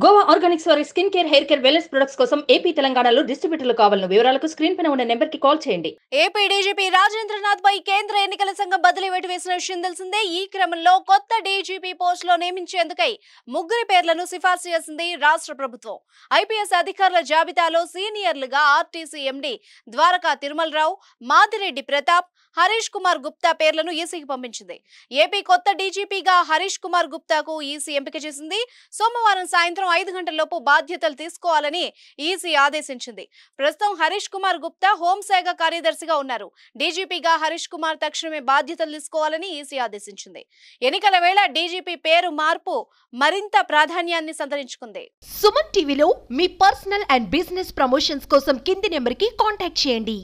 Goa Organics వారి skin care, hair care, wellness products కోసం AP, తెలంగాణలో డిస్ట్రిబ్యూటర్లు కావాలను వివరాలకు స్క్రీన్ పైన ఉన్న నెంబర్ కి కాల్ చేయండి. ఏపీ డీజీపీ రాజేంద్రనాథ్ పై కేంద్ర ఎన్నికల సంఘం బదిలీ వేటు వేసిన విషయం తెలిసిందే. ఈ క్రమంలో కొత్త డీజీపీ పోస్ట్ లో నియమించేందుకై ముగ్గురి పేర్లను సిఫార్సు చేసింది రాష్ట్ర ప్రభుత్వం. ఐపీఎస్ అధికారుల జాబితాలో సీనియర్లుగా ఆర్టీసీ ఎండీ ద్వారకా తిరుమలరావు, మాదిరెడ్డి ప్రతాప్, హరీష్ కుమార్ గుప్తా పేర్లను ఈసీకి పంపించింది. ఏపీ కొత్త డీజీపీగా హరీష్ కుమార్ గుప్తాకు ఈసీ ఎంపిక చేసింది. సోమవారం సాయంత్రం 5 గంటలలోపు బాధ్యతలు తీసుకోవాలని ఈసీ ఆదేశించింది. ప్రస్తుతం హరీష్ కుమార్ గుప్తా హోంశాఖ కార్యదర్శిగా ఉన్నారు. డీజీపీగా హరీష్ కుమార్ తక్షణమే బాధ్యతలు తీసుకోవాలని ఈసీ ఆదేశించింది. ఎన్నికల వేళ డీజీపీ పేరు మార్పు మరింత ప్రాధాన్యాన్ని సంతరించుకుంది. సుమన్ టీవీలో మీ పర్సనల్ అండ్ బిజినెస్ ప్రమోషన్స్ కోసం కింది నెంబర్కి కాంటాక్ట్ చేయండి.